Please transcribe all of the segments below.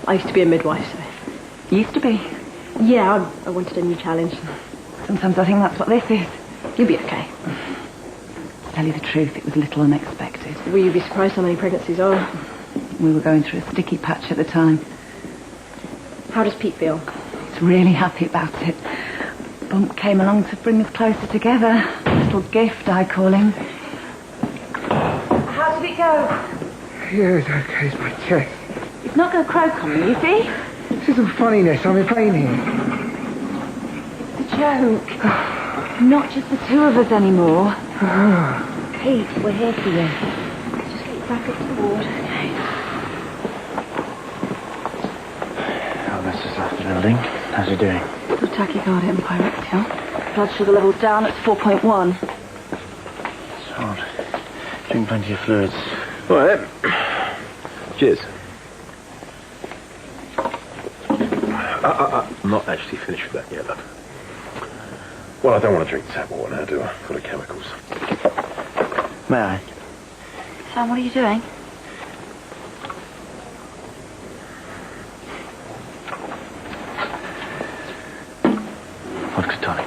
I used to be a midwife, so... Used to be? Yeah, I wanted a new challenge. Sometimes I think that's what this is. You'll be okay. To tell you the truth, it was a little unexpected. Will you be surprised how many pregnancies are? We were going through a sticky patch at the time. How does Pete feel? He's really happy about it. Bump came along to bring us closer together. A little gift, I call him. How did it go? Yeah, it's okay, it's my chest. It's not going to croak on me, you see? This is all funniness, I'm in pain here. It's a joke. Not just the two of us anymore. Pete, we're here for you. Just get back up to the ward. Okay. Mrs. left the building. How's he doing? Good tachycardia and pyrexia. Blood sugar level's down at 4.1. It's odd. Drink plenty of fluids. All right. Cheers. I'm not actually finished with that yet, love. Well, I don't want to drink tap water now, do I? Full of chemicals. May I? Sam, what are you doing? Vodka tonic.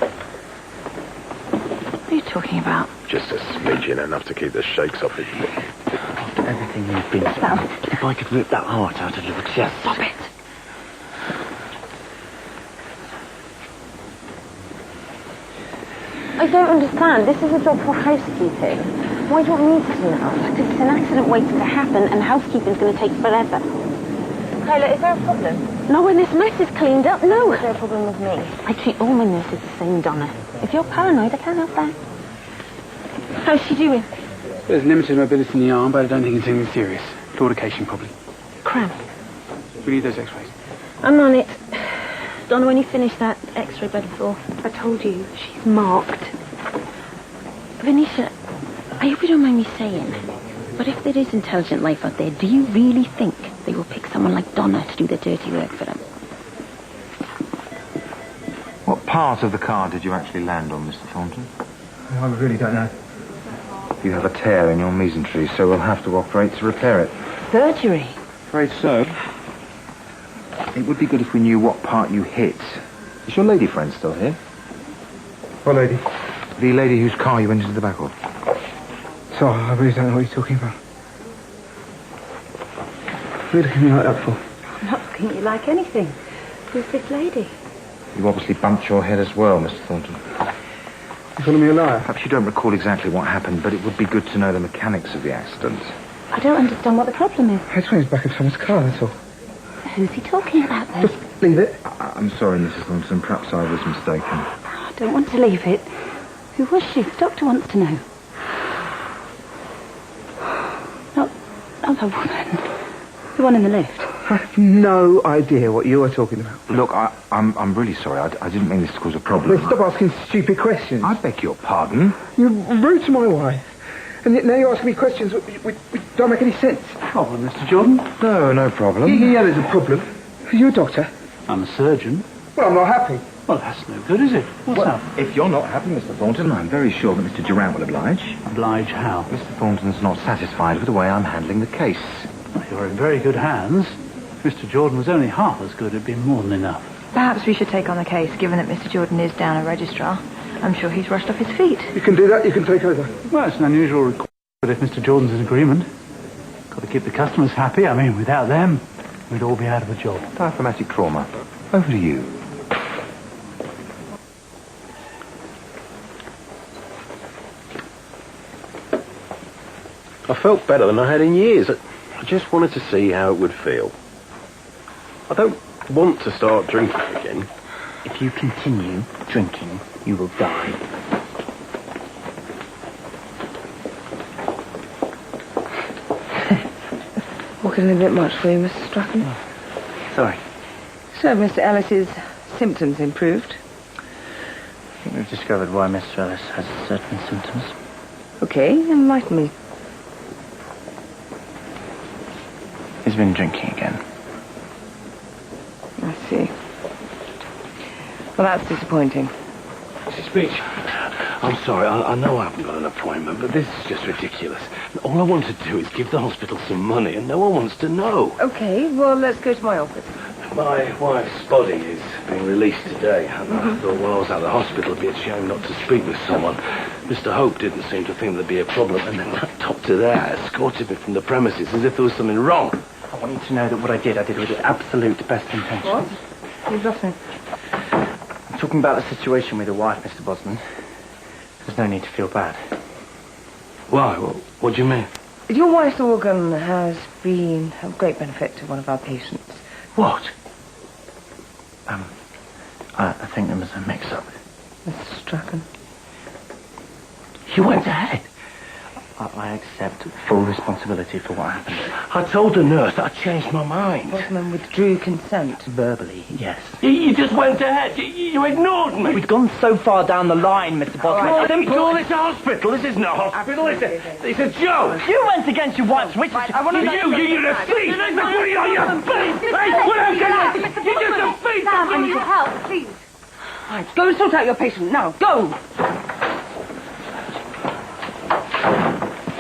What are you talking about? Just a smidgen, enough to keep the shakes off it. After everything you've been through, Sam. if I could rip that heart out of your chest... Stop it! I don't understand. This is a job for housekeeping. Why do you want me to do that? Because it's an accident waiting to happen and housekeeping's going to take forever. Kyla, is there a problem? No, when this mess is cleaned up, no. Is there a problem with me? I treat all my nurses the same, Donna. If you're paranoid, I can't help that. How's she doing? There's limited mobility in the arm, but I don't think it's anything serious. Claudication, probably. Cramp. We need those x-rays. I'm on it. Donna, when you finish that x-ray by the floor, I told you, she's marked. Venetia, I hope you don't mind me saying, but if there is intelligent life out there, do you really think they will pick someone like Donna to do the dirty work for them? What part of the car did you actually land on, Mr. Thornton? I really don't know. You have a tear in your mesentery, so we'll have to operate to repair it. Surgery? Afraid so. It would be good if we knew what part you hit. Is your lady friend still here? What lady? The lady whose car you went into the back of. Sorry, I really don't know what you're talking about. What are you looking at me like that for? I'm not looking at you like anything. Who's this lady? You obviously bumped your head as well, Mr. Thornton. You calling me a liar? Perhaps you don't recall exactly what happened, but it would be good to know the mechanics of the accident. I don't understand what the problem is. I just went back of someone's car, that's all. Who's he talking about then? Just leave it. I'm sorry, Mrs. Thornton. Perhaps I was mistaken. I don't want to leave it. Who was she? The doctor wants to know. Not the woman. The one in the lift. I have no idea what you are talking about. Look, I'm really sorry. I didn't mean this to cause a problem. Stop asking stupid questions. I beg your pardon. You're rude to my wife. And yet now you're asking me questions which don't make any sense. Problem, Mr. Jordan? No problem. Yeah, there's a problem. Are you a doctor? I'm a surgeon. Well, I'm not happy. Well, that's no good, is it? What's up? If you're not happy, Mr. Thornton, I'm very sure that Mr. Durant will oblige. Oblige how? Mr. Thornton's not satisfied with the way I'm handling the case. Well, you're in very good hands. If Mr. Jordan was only half as good, it'd be more than enough. Perhaps we should take on the case, given that Mr. Jordan is down a registrar. I'm sure he's rushed off his feet. You can do that, you can take over. Well, it's an unusual request, but if Mr. Jordan's in agreement, got to keep the customers happy. I mean, without them, we'd all be out of a job. Diaphragmatic trauma. Over to you. I felt better than I had in years. I just wanted to see how it would feel. I don't want to start drinking again. If you continue drinking, you will die. Walking a little bit much for you, Mr. Strachan. Oh, sorry. So, Mr. Ellis's symptoms improved? I think we've discovered why Mr. Ellis has certain symptoms. Okay, enlighten me. He's been drinking again. I see. Well, that's disappointing. What's his speech? I I'm sorry, I know I haven't got an appointment, but this is just ridiculous. All I want to do is give the hospital some money, and no one wants to know. Okay, well, let's go to my office. My wife's body is being released today, and I thought while I was at the hospital it'd be a shame not to speak with someone. Mr. Hope didn't seem to think there'd be a problem, and then that doctor there escorted me from the premises as if there was something wrong. I want you to know that what I did with the absolute best intentions. What? You've nothing. I'm talking about the situation with your wife, Mr. Bosman. There's no need to feel bad. Why? What do you mean? Your wife's organ has been of great benefit to one of our patients. What? I think there was a mix-up. Mr. Strachan. You went ahead? I accept full responsibility for what happened. I told the nurse that I changed my mind. Bosman withdrew consent. Verbally, yes. You just went ahead. You ignored me. We'd gone so far down the line, Mr. Bosman. Then call this a hospital. This isn't a hospital. It's a joke. You went against your wife's wishes. You're a thief. What are you, a thief? Hey, what else? You're just a thief. Sam, I need your help, please. Right, go and sort out your patient now. Go!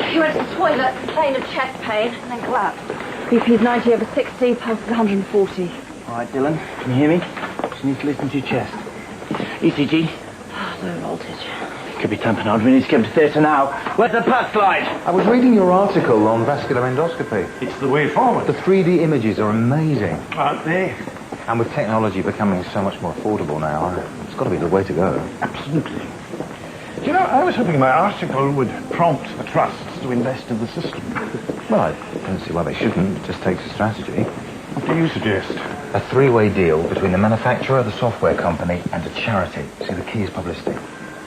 He went to the toilet, complained of chest pain, and then collapsed. BP's 90/60, pulse is 140. All right, Dylan, can you hear me? She needs to listen to your chest. ECG? Low voltage. Could be tamponade. We need to get him to theatre now. Where's the path slide? I was reading your article on vascular endoscopy. It's the way forward. The 3D images are amazing. Aren't they? And with technology becoming so much more affordable now, it's got to be the way to go. Absolutely. You know, I was hoping my article would prompt the trusts to invest in the system. Well, I don't see why they shouldn't. It just takes a strategy. What do you suggest? A three-way deal between the manufacturer, the software company, and a charity. See, the key is publicity.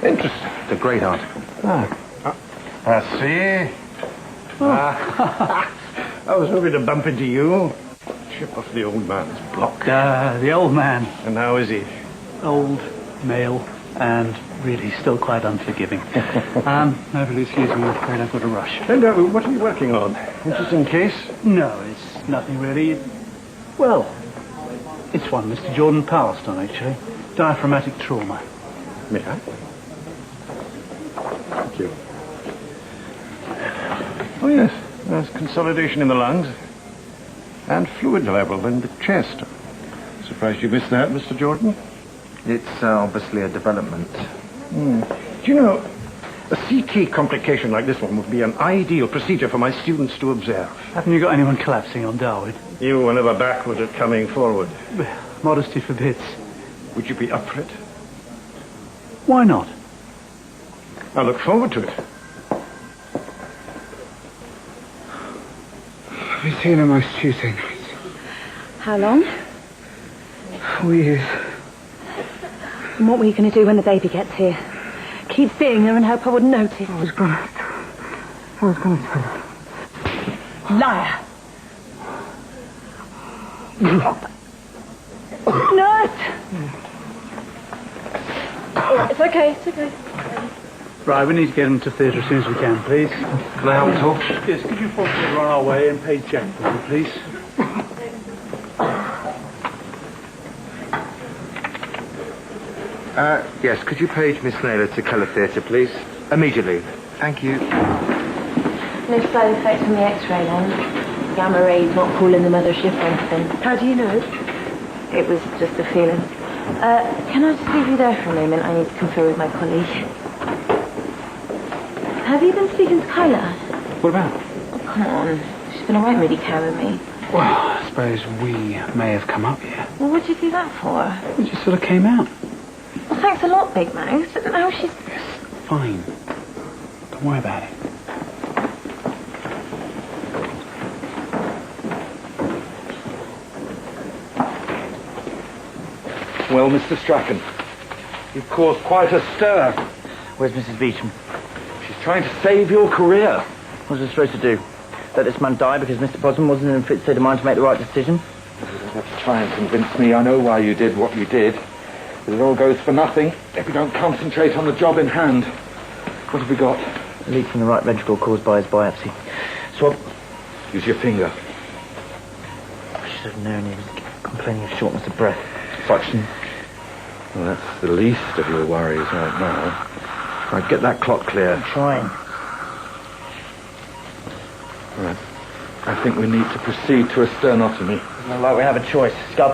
Interesting. It's a great article. I see. I was hoping to bump into you. Chip off the old man's block. The old man. And how is he? Old, male, and really still quite unforgiving. No, really, excuse me, I'm afraid I've got a rush. And what are you working on? Interesting case? No, it's nothing really. Well, it's one Mr. Jordan passed on, actually. Diaphragmatic trauma. Yeah. Thank you. Oh, yes. There's consolidation in the lungs. And fluid level in the chest. Surprised you missed that, Mr. Jordan? It's obviously a development. Do you know, a CT complication like this one would be an ideal procedure for my students to observe. Haven't you got anyone collapsing on Darwin? You were never backward at coming forward. Modesty forbids. Would you be up for it? Why not? I look forward to it. I've been seeing her most Tuesday nights. How long? 4 years. And what were you going to do when the baby gets here? Keep seeing her and hope I wouldn't notice. I was gonna tell her. Liar! Nurse! It's okay, it's okay. Right, we need to get him to theatre as soon as we can, please. Can I help at all? Yes, could you force me to run our way and pay Jack for me, please? Yes, could you page Miss Naylor to Keller Theatre, please? Immediately. Thank you. No side effects from the X-ray then. Gamma rays not cooling the mothership or anything. How do you know? It was just a feeling. Can I just leave you there for a moment? I need to confer with my colleague. Have you been speaking to Kyla? What about? Oh, come on. She's been away really carrying me. Well, I suppose we may have come up here. Well, what'd you do that for? We just sort of came out. Well, thanks a lot, Big Mouth. Now she's... Yes, fine. Don't worry about it. Well, Mr. Strachan, you've caused quite a stir. Where's Mrs. Beecham? She's trying to save your career. What was I supposed to do? Let this man die because Mr. Bosman wasn't in a fit state of mind to make the right decision? You don't have to try and convince me. I know why you did what you did. But it all goes for nothing if we don't concentrate on the job in hand. What have we got? A leak from the right ventricle caused by his biopsy. Swab. Use your finger. I should have known he was complaining of shortness of breath. Suction. Well, that's the least of your worries right now. Right, get that clot clear. I'm trying. Right. I think we need to proceed to a sternotomy. It's not like we have a choice. Scalp